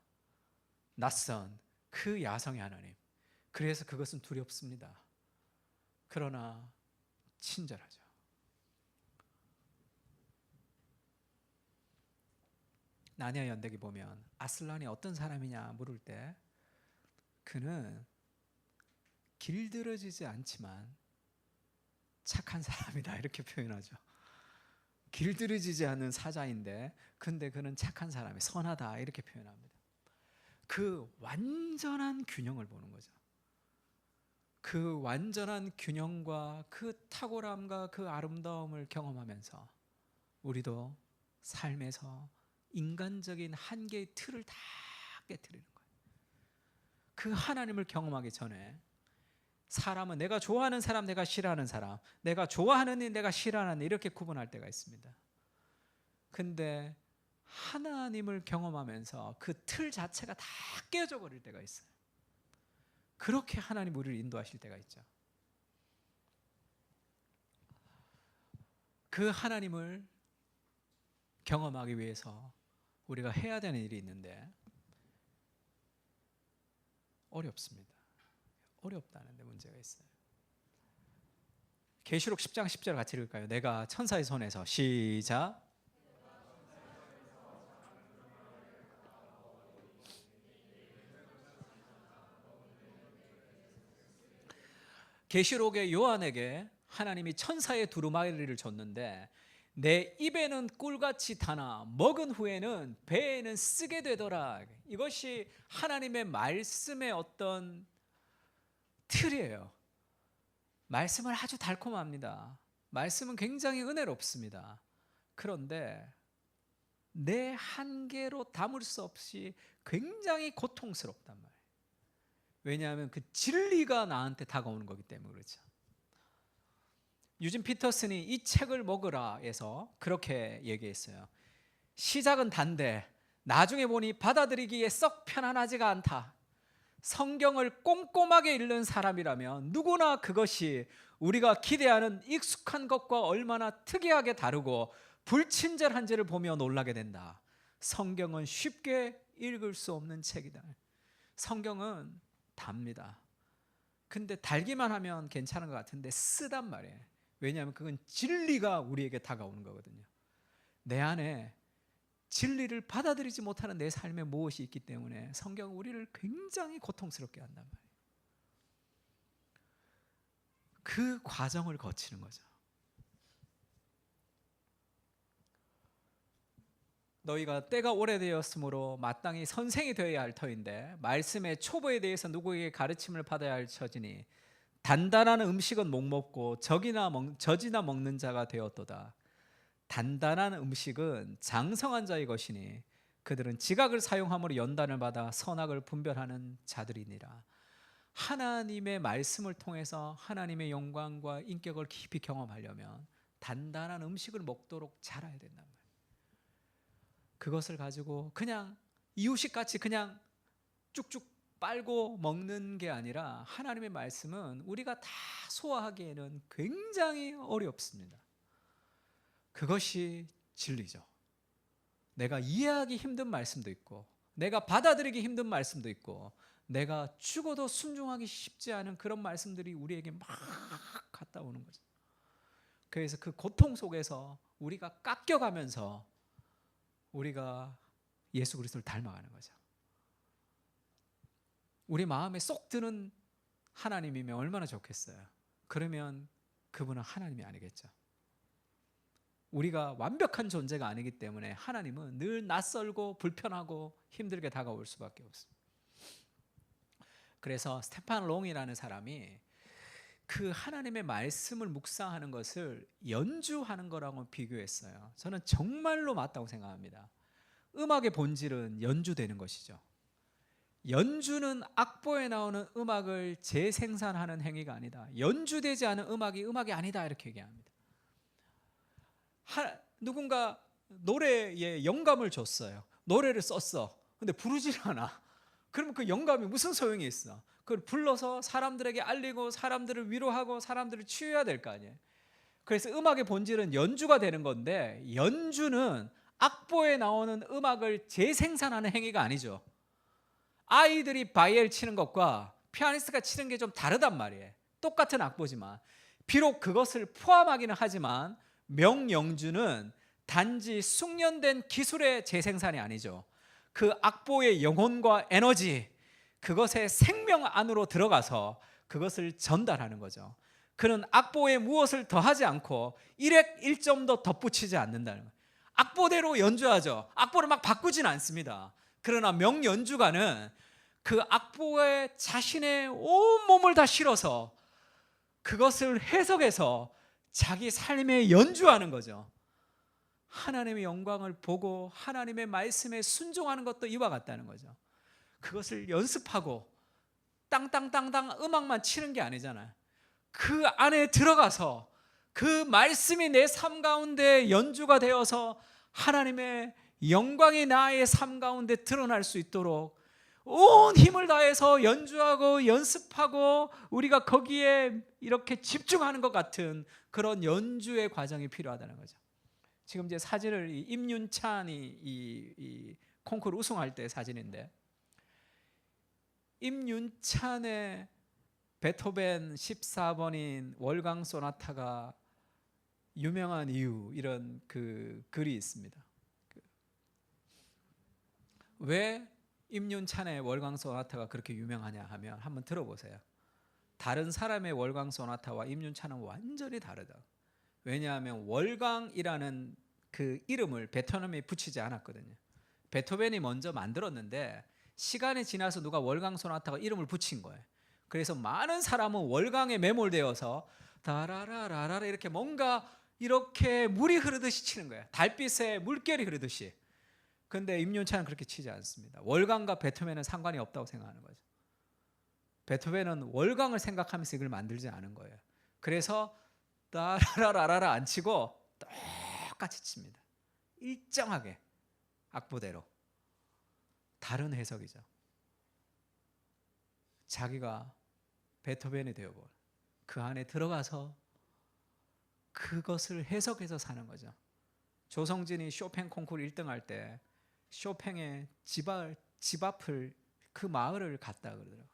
낯선 그 야성의 하나님. 그래서 그것은 두렵습니다. 그러나 친절하죠. 나니아 연대기 보면 아슬란이 어떤 사람이냐 물을 때 그는 길들여지지 않지만 착한 사람이다 이렇게 표현하죠. 길들여지지 않는 사자인데 근데 그는 착한 사람이 선하다 이렇게 표현합니다. 그 완전한 균형을 보는 거죠. 그 완전한 균형과 그 탁월함과 그 아름다움을 경험하면서 우리도 삶에서 인간적인 한계의 틀을 다 깨트리는 거예요. 그 하나님을 경험하기 전에 사람은 내가 좋아하는 사람, 내가 싫어하는 사람, 내가 좋아하는 일, 내가 싫어하는 일 이렇게 구분할 때가 있습니다. 근데 하나님을 경험하면서 그 틀 자체가 다 깨져 버릴 때가 있어요. 그렇게 하나님 우리를 인도하실 때가 있죠. 그 하나님을 경험하기 위해서 우리가 해야 되는 일이 있는데 어렵습니다. 어렵다는 데 문제가 있어요. 계시록 10장 10절 같이 읽을까요? 내가 천사의 손에서 시작. 계시록의 요한에게 하나님이 천사의 두루마리를 줬는데 내 입에는 꿀같이 타나 먹은 후에는 배에는 쓰게 되더라. 이것이 하나님의 말씀의 어떤 틀이에요. 말씀은 아주 달콤합니다. 말씀은 굉장히 은혜롭습니다. 그런데 내 한계로 담을 수 없이 굉장히 고통스럽단 말이에요. 왜냐하면 그 진리가 나한테 다가오는 거기 때문에 그렇죠. 유진 피터슨이 이 책을 먹으라 해서 그렇게 얘기했어요. 시작은 단데 나중에 보니 받아들이기에 썩 편안하지가 않다. 성경을 꼼꼼하게 읽는 사람이라면 누구나 그것이 우리가 기대하는 익숙한 것과 얼마나 특이하게 다르고 불친절한지를 보며 놀라게 된다. 성경은 쉽게 읽을 수 없는 책이다. 성경은 답니다. 근데 달기만 하면 괜찮은 것 같은데 쓰단 말이에요. 왜냐하면 그건 진리가 우리에게 다가오는 거거든요. 내 안에 진리를 받아들이지 못하는 내 삶에 무엇이 있기 때문에 성경은 우리를 굉장히 고통스럽게 한단 말이에요. 그 과정을 거치는 거죠. 너희가 때가 오래되었으므로 마땅히 선생이 되어야 할 터인데 말씀의 초보에 대해서 누구에게 가르침을 받아야 할 처지니 단단한 음식은 못 먹고 젖이나 먹는 자가 되었도다. 단단한 음식은 장성한 자의 것이니 그들은 지각을 사용함으로 연단을 받아 선악을 분별하는 자들이니라. 하나님의 말씀을 통해서 하나님의 영광과 인격을 깊이 경험하려면 단단한 음식을 먹도록 자라야 된단 말이에요. 그것을 가지고 그냥 이유식같이 그냥 쭉쭉 빨고 먹는 게 아니라 하나님의 말씀은 우리가 다 소화하기에는 굉장히 어렵습니다. 그것이 진리죠. 내가 이해하기 힘든 말씀도 있고 내가 받아들이기 힘든 말씀도 있고 내가 죽어도 순종하기 쉽지 않은 그런 말씀들이 우리에게 막 갔다 오는 거죠. 그래서 그 고통 속에서 우리가 깎여가면서 우리가 예수 그리스도를 닮아가는 거죠. 우리 마음에 쏙 드는 하나님이면 얼마나 좋겠어요. 그러면 그분은 하나님이 아니겠죠. 우리가 완벽한 존재가 아니기 때문에 하나님은 늘 낯설고 불편하고 힘들게 다가올 수밖에 없습니다. 그래서 스테판 롱이라는 사람이 그 하나님의 말씀을 묵상하는 것을 연주하는 거라고 비교했어요. 저는 정말로 맞다고 생각합니다. 음악의 본질은 연주되는 것이죠. 연주는 악보에 나오는 음악을 재생산하는 행위가 아니다. 연주되지 않은 음악이 아니다 이렇게 얘기합니다. 누군가 노래에 영감을 줬어요. 노래를 썼어. 근데 부르질 않아. 그러면 그 영감이 무슨 소용이 있어? 그걸 불러서 사람들에게 알리고 사람들을 위로하고 사람들을 치유해야 될 거 아니에요. 그래서 음악의 본질은 연주가 되는 건데 연주는 악보에 나오는 음악을 재생산하는 행위가 아니죠. 아이들이 바이엘 치는 것과 피아니스트가 치는 게 좀 다르단 말이에요. 똑같은 악보지만 비록 그것을 포함하기는 하지만 명연주는 단지 숙련된 기술의 재생산이 아니죠. 그 악보의 영혼과 에너지, 그것의 생명 안으로 들어가서 그것을 전달하는 거죠. 그는 악보에 무엇을 더하지 않고 일획 일점도 덧붙이지 않는다는 거예요. 악보대로 연주하죠. 악보를 막 바꾸진 않습니다. 그러나 명연주가는 그 악보에 자신의 온 몸을 다 실어서 그것을 해석해서 자기 삶에 연주하는 거죠. 하나님의 영광을 보고 하나님의 말씀에 순종하는 것도 이와 같다는 거죠. 그것을 연습하고 땅땅땅땅 음악만 치는 게 아니잖아요. 그 안에 들어가서 그 말씀이 내 삶 가운데 연주가 되어서 하나님의 영광이 나의 삶 가운데 드러날 수 있도록 온 힘을 다해서 연주하고 연습하고 우리가 거기에 이렇게 집중하는 것 같은 그런 연주의 과정이 필요하다는 거죠. 지금 이제 사진을 임윤찬이 이 콩쿠르 우승할 때 사진인데 임윤찬의 베토벤 14번인 월강 소나타가 유명한 이유 이런 그 글이 있습니다. 왜 임윤찬의 월강 소나타가 그렇게 유명하냐 하면 한번 들어보세요. 다른 사람의 월강 소나타와 임윤찬은 완전히 다르다. 왜냐하면 월강이라는 그 이름을 베토벤이 붙이지 않았거든요. 베토벤이 먼저 만들었는데 시간이 지나서 누가 월강 소나타가 이름을 붙인 거예요. 그래서 많은 사람은 월강에 매몰되어서 다라라라라 이렇게 뭔가 이렇게 물이 흐르듯이 치는 거예요. 달빛에 물결이 흐르듯이. 그런데 임윤찬은 그렇게 치지 않습니다. 월강과 베토벤은 상관이 없다고 생각하는 거죠. 베토벤은 월강을 생각하면서 이걸 만들지 않은 거예요. 그래서 따라라라라 안 치고 똑같이 칩니다. 일정하게 악보대로. 다른 해석이죠. 자기가 베토벤이 되어버려. 그 안에 들어가서 그것을 해석해서 사는 거죠. 조성진이 쇼팽 콩쿠르 1등 할 때 쇼팽의 집 앞을 그 마을을 갔다 그러더라고요.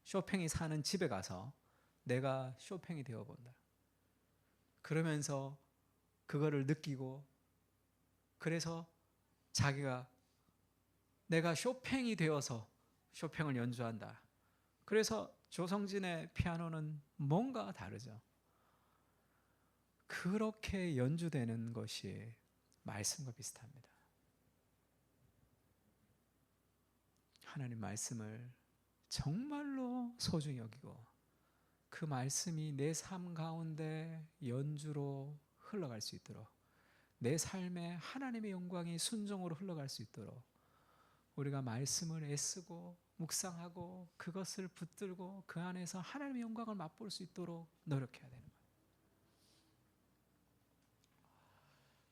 쇼팽이 사는 집에 가서 내가 쇼팽이 되어본다. 그러면서 그거를 느끼고, 그래서 자기가 내가 쇼팽이 되어서 쇼팽을 연주한다. 그래서 조성진의 피아노는 뭔가 다르죠. 그렇게 연주되는 것이 말씀과 비슷합니다. 하나님 말씀을 정말로 소중히 여기고 그 말씀이 내 삶 가운데 연주로 흘러갈 수 있도록, 내 삶에 하나님의 영광이 순종으로 흘러갈 수 있도록 우리가 말씀을 애쓰고 묵상하고 그것을 붙들고 그 안에서 하나님의 영광을 맛볼 수 있도록 노력해야 되는 거예요.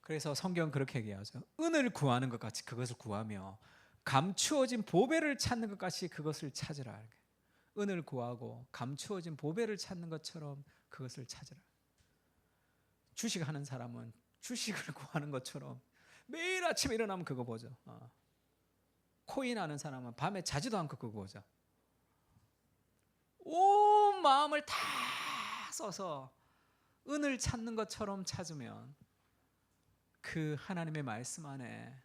그래서 성경은 그렇게 얘기하죠. 은을 구하는 것 같이 그것을 구하며 감추어진 보배를 찾는 것 같이 그것을 찾으라. 은을 구하고 감추어진 보배를 찾는 것처럼 그것을 찾으라. 주식하는 사람은 주식을 구하는 것처럼 매일 아침에 일어나면 그거 보죠. 코인 하는 사람은 밤에 자지도 않고 그거 보죠. 온 마음을 다 써서 은을 찾는 것처럼 찾으면 그 하나님의 말씀 안에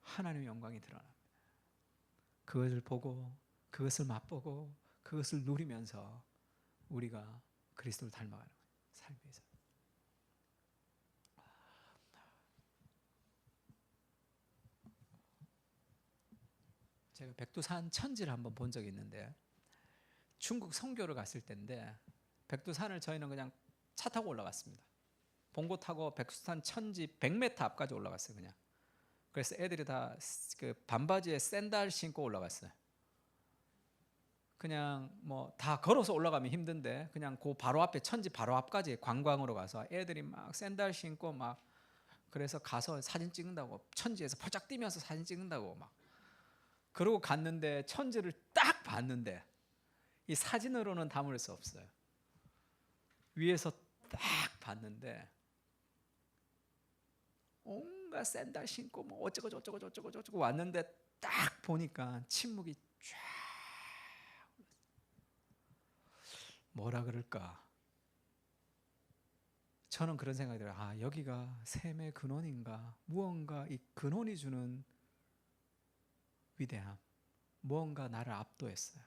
하나님의 영광이 드러납니다. 그것을 보고 그것을 맛보고 그것을 누리면서 우리가 그리스도를 닮아가는 거예요. 삶에서. 제가 백두산 천지를 한번 본 적이 있는데, 중국 선교를 갔을 때인데 백두산을 저희는 그냥 차 타고 올라갔습니다. 봉고 타고 백두산 천지 100m 앞까지 올라갔어요. 그냥. 그래서 애들이 다 그 반바지에 샌들 신고 올라갔어요. 그냥 뭐 다 걸어서 올라가면 힘든데 그냥 그 바로 앞에 천지 바로 앞까지 관광으로 가서 애들이 막 샌들 신고 막, 그래서 가서 사진 찍는다고, 천지에서 포착 뛰면서 사진 찍는다고 막 그러고 갔는데 천지를 딱 봤는데 이 사진으로는 담을 수 없어요. 위에서 딱 봤는데 온갖 샌들 신고 뭐 어쩌고 저쩌고 저쩌고 저쩌고 왔는데 딱 보니까 침묵이 쫙, 뭐라 그럴까, 저는 그런 생각이 들어요. 아, 여기가 샘의 근원인가, 무언가 이 근원이 주는 위대함, 무언가 나를 압도했어요.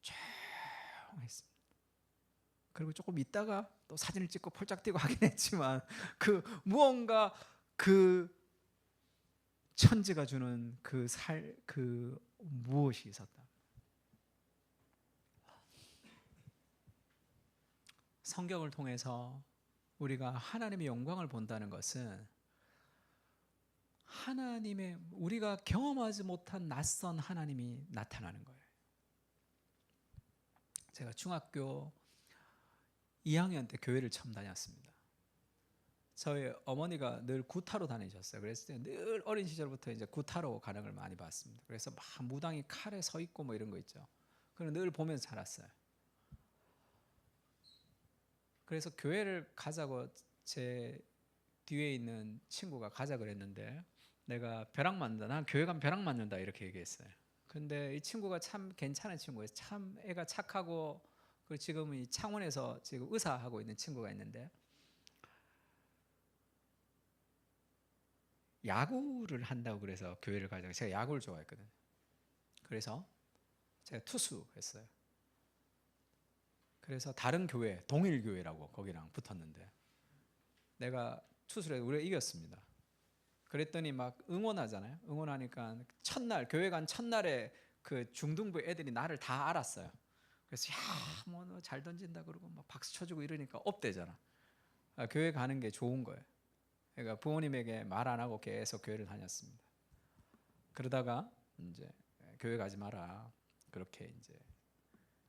조용했습니다. 그리고 조금 있다가 또 사진을 찍고 폴짝 뛰고 하긴 했지만 그 무언가 그 천지가 주는 그 무엇이 있었다. 성경을 통해서 우리가 하나님의 영광을 본다는 것은 하나님의, 우리가 경험하지 못한 낯선 하나님이 나타나는 거예요. 제가 중학교 2학년 때 교회를 처음 다녔습니다. 저희 어머니가 늘 구타로 다니셨어요. 그래서 늘 어린 시절부터 이제 구타로 가는 걸 많이 봤습니다. 그래서 막 무당이 칼에 서 있고 뭐 이런 거 있죠. 그걸 늘 보면서 자랐어요. 그래서 교회를 가자고 제 뒤에 있는 친구가 가자 그랬는데 내가 벼락 맞는다, 난 교회 가면 벼락 맞는다 이렇게 얘기했어요. 근데 이 친구가 참 괜찮은 친구예요. 참 애가 착하고, 그리고 지금은 이 창원에서 지금 의사하고 있는 친구가 있는데 야구를 한다고 그래서 교회를 가자고, 제가 야구를 좋아했거든요. 그래서 제가 투수했어요. 그래서 다른 교회, 동일교회라고 거기랑 붙었는데 내가 투수를 해서 우리가 이겼습니다. 그랬더니 막 응원하잖아요. 응원하니까 첫날, 교회 간 첫날에 그 중등부 애들이 나를 다 알았어요. 그래서 야, 뭐 너 잘 던진다 그러고 막 박수 쳐주고 이러니까 업되잖아. 교회 가는 게 좋은 거예요. 그러니까 부모님에게 말 안 하고 계속 교회를 다녔습니다. 그러다가 이제 교회 가지 마라 그렇게 이제,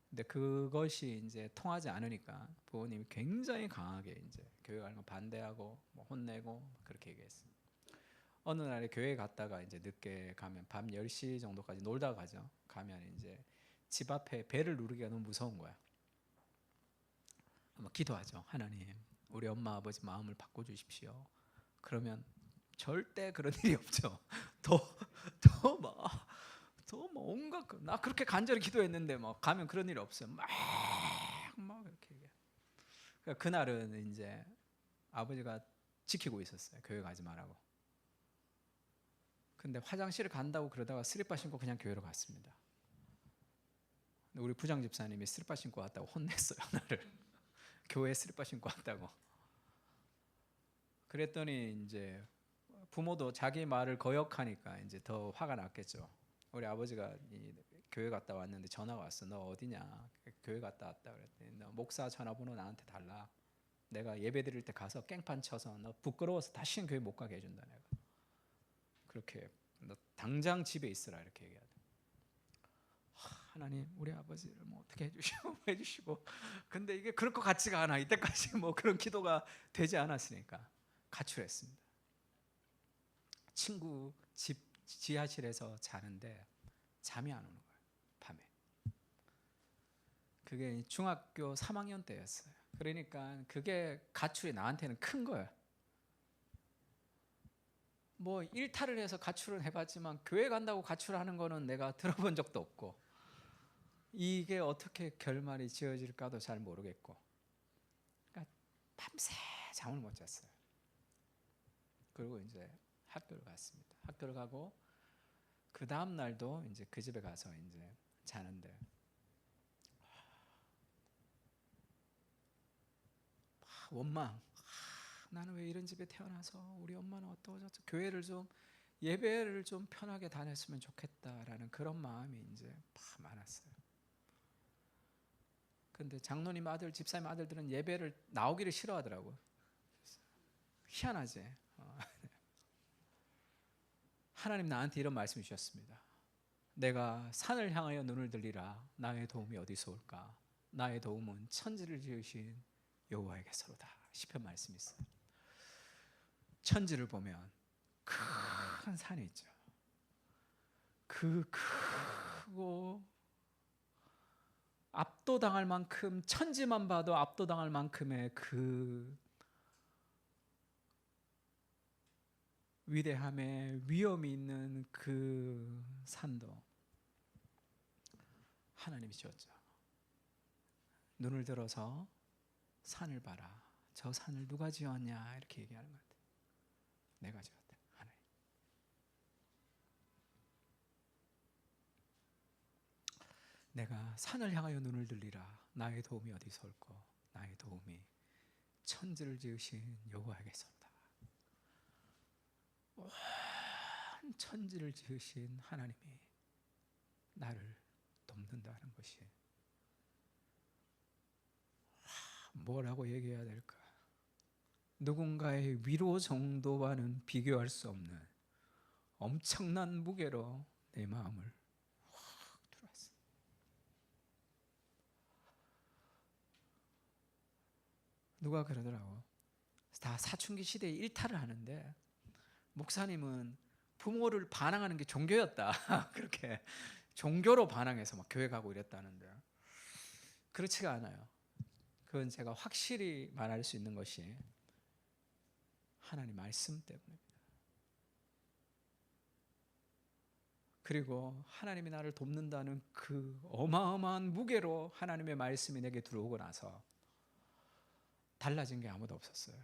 근데 그것이 이제 통하지 않으니까 부모님이 굉장히 강하게 이제 교회 가는 거 반대하고 뭐 혼내고 그렇게 얘기했어요. 어느 날에 교회 갔다가 이제 늦게 가면 밤 10시 정도까지 놀다 가죠. 가면 이제 집 앞에 벨을 누르기가 너무 무서운 거야. 기도하죠. 하나님, 우리 엄마 아버지 마음을 바꿔주십시오. 그러면 절대 그런 일이 없죠. 더막 온갖 나 그렇게 간절히 기도했는데 막 가면 그런 일이 없어요. 막 이렇게 얘기해. 그러니까 그날은 이제 아버지가 지키고 있었어요. 교회 가지 말라고. 근데 화장실 간다고 그러다가 슬리퍼 신고 그냥 교회로 갔습니다. 근데 우리 부장 집사님이 슬리퍼 신고 왔다고 혼냈어요. 나를. 교회에 슬리퍼 신고 왔다고. 그랬더니 이제 부모도 자기 말을 거역하니까 이제 더 화가 났겠죠. 우리 아버지가 교회 갔다 왔는데 전화가 왔어. 너 어디냐? 교회 갔다 왔다 그랬더니 너 목사 전화번호 나한테 달라. 내가 예배 드릴 때 가서 깽판 쳐서 너 부끄러워서 다시는 교회 못 가게 해준다 내가. 그렇게 너 당장 집에 있으라 이렇게 얘기하더라고요. 하나님 우리 아버지를 뭐 어떻게 해주시고 근데 이게 그럴 것 같지가 않아. 이때까지 뭐 그런 기도가 되지 않았으니까 가출했습니다. 친구 집 지하실에서 자는데 잠이 안 오는 거예요. 밤에. 그게 중학교 3학년 때였어요. 그러니까 그게 가출이 나한테는 큰 거예요. 뭐 일탈을 해서 가출을 해봤지만 교회 간다고 가출하는 거는 내가 들어본 적도 없고 이게 어떻게 결말이 지어질까도 잘 모르겠고 그러니까 밤새 잠을 못 잤어요. 그리고 이제 학교를 갔습니다. 학교를 가고 그 다음 날도 이제 그 집에 가서 이제 자는데 원망. 나는 왜 이런 집에 태어나서 우리 엄마는 어떠고 저쩌고 교회를 좀 예배를 좀 편하게 다녔으면 좋겠다라는 그런 마음이 이제 많았어요. 근데 장로님 아들, 집사님 아들들은 예배를 나오기를 싫어하더라고요. 희한하지. 하나님 나한테 이런 말씀 주셨습니다. 내가 산을 향하여 눈을 들리라. 나의 도움이 어디서 올까? 나의 도움은 천지를 지으신 여호와에게서로다. 시편 말씀이 있어요. 천지를 보면 큰 산이 있죠. 그 크고 압도당할 만큼 천지만 봐도 압도당할 만큼의 그 위대함에 위험이 있는 그 산도 하나님이 지었죠. 눈을 들어서 산을 봐라. 저 산을 누가 지었냐 이렇게 얘기하는 것 같아요. 내가 지었다. 하나님. 내가 산을 향하여 눈을 들리라. 나의 도움이 어디서 올꼬? 나의 도움이 천지를 지으신 여호와에게서다. 온 천지를 지으신 하나님이 나를 돕는다는 것이 뭐라고 얘기해야 될까? 누군가의 위로 정도와는 비교할 수 없는 엄청난 무게로 내 마음을 확 들어왔어. 누가 그러더라고. 다 사춘기 시대에 일탈을 하는데 목사님은 부모를 반항하는 게 종교였다. 그렇게 종교로 반항해서 막 교회 가고 이랬다는데 그렇지가 않아요. 그건 제가 확실히 말할 수 있는 것이 하나님 말씀 때문입니다. 그리고 하나님이 나를 돕는다는 그 어마어마한 무게로 하나님의 말씀이 내게 들어오고 나서 달라진 게 아무도 없었어요.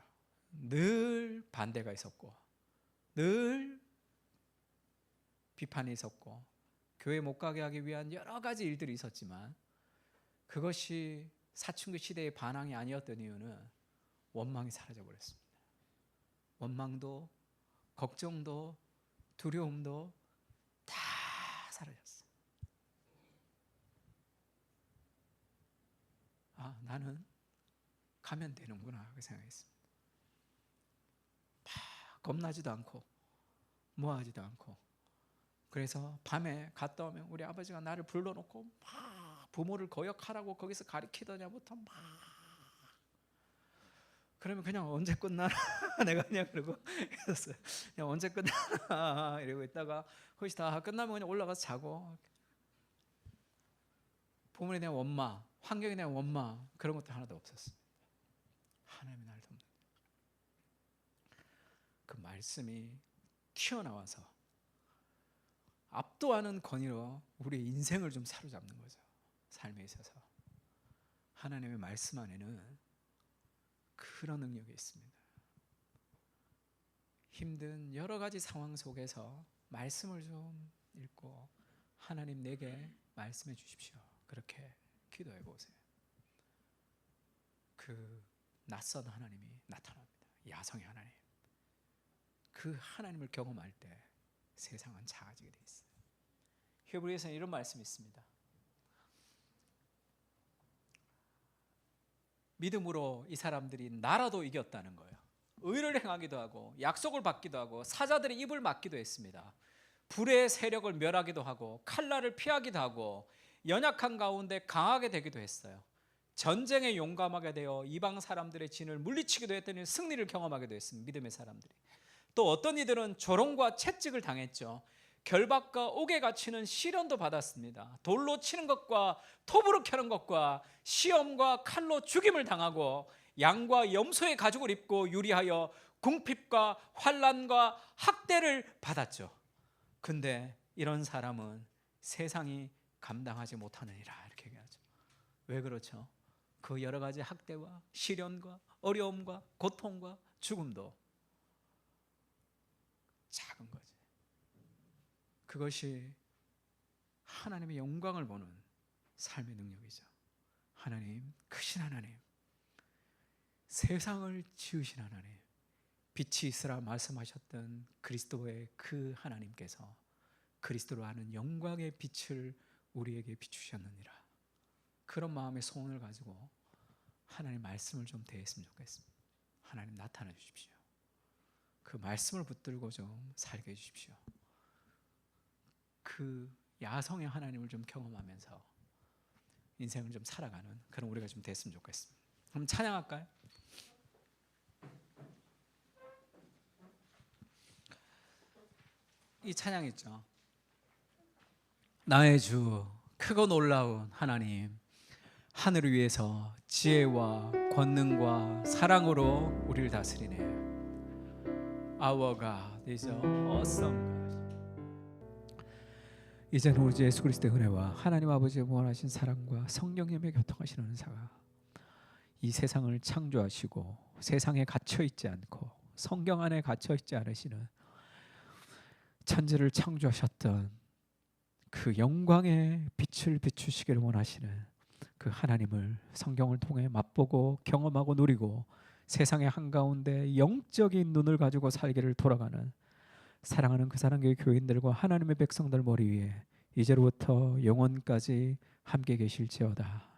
늘 반대가 있었고 늘 비판이 있었고 교회 못 가게 하기 위한 여러 가지 일들이 있었지만 그것이 사춘기 시대의 반항이 아니었던 이유는 원망이 사라져버렸습니다. 원망도 걱정도 두려움도 다 사라졌어요. 아, 나는 가면 되는구나 그 생각했습니다. 겁나지도 않고 뭐하지도 않고 그래서 밤에 갔다 오면 우리 아버지가 나를 불러놓고 막 부모를 거역하라고 거기서 가리키더냐부터 막 그러면 그냥 언제 끝나나 내가 그냥 그러고 있었어요. 그냥 언제 끝나나 이러고 있다가 거기서 다 끝나면 그냥 올라가서 자고 부모에 대한 원망, 환경에 대한 원망 그런 것도 하나도 없었습니다. 하나님이 날 돕는 그 말씀이 튀어나와서 압도하는 권위로 우리의 인생을 좀 사로잡는 거죠. 삶에 있어서 하나님의 말씀 안에는 그런 능력이 있습니다. 힘든 여러 가지 상황 속에서 말씀을 좀 읽고 하나님 내게 말씀해 주십시오. 그렇게 기도해 보세요. 그 낯선 하나님이 나타납니다. 야성의 하나님. 그 하나님을 경험할 때 세상은 작아지게 돼 있어요. 히브리서에는 이런 말씀이 있습니다. 믿음으로 이 사람들이 나라도 이겼다는 거예요. 의를 행하기도 하고 약속을 받기도 하고 사자들의 입을 막기도 했습니다. 불의 세력을 멸하기도 하고 칼날을 피하기도 하고 연약한 가운데 강하게 되기도 했어요. 전쟁에 용감하게 되어 이방 사람들의 진을 물리치기도 했더니 승리를 경험하기도 했습니다. 믿음의 사람들이. 또 어떤 이들은 조롱과 채찍을 당했죠. 결박과 옥에 갇히는 시련도 받았습니다. 돌로 치는 것과 톱으로 켜는 것과 시험과 칼로 죽임을 당하고 양과 염소의 가죽을 입고 유리하여 궁핍과 환난과 학대를 받았죠. 근데 이런 사람은 세상이 감당하지 못하느니라 이렇게 얘기하죠. 왜 그렇죠? 그 여러 가지 학대와 시련과 어려움과 고통과 죽음도 작은 거지. 그것이 하나님의 영광을 보는 삶의 능력이죠. 하나님, 크신 하나님, 세상을 지으신 하나님, 빛이 있으라 말씀하셨던 그리스도의 그 하나님께서 그리스도로 하는 영광의 빛을 우리에게 비추셨느니라. 그런 마음의 소원을 가지고 하나님 말씀을 좀 대했으면 좋겠습니다. 하나님 나타나 주십시오. 그 말씀을 붙들고 좀 살게 해주십시오. 그 야성의 하나님을 좀 경험하면서 인생을 좀 살아가는 그런 우리가 좀 됐으면 좋겠습니다. 그럼 찬양할까요? 이 찬양 있죠. 나의 주 크고 놀라운 하나님, 하늘을 위해서 지혜와 권능과 사랑으로 우리를 다스리네. Our God is awesome God. 이제는 우리 주 예수 그리스도의 은혜와 하나님 아버지의 무한하신 사랑과 성령님의 교통하시는 은사가 이 세상을 창조하시고 세상에 갇혀있지 않고 성경 안에 갇혀있지 않으시는 천지를 창조하셨던 그 영광의 빛을 비추시기를 원하시는 그 하나님을 성경을 통해 맛보고 경험하고 누리고 세상의 한가운데 영적인 눈을 가지고 살기를 돌아가는 사랑하는 그 사랑교회 교인들과 하나님의 백성들 머리 위에 이제로부터 영원까지 함께 계실지어다.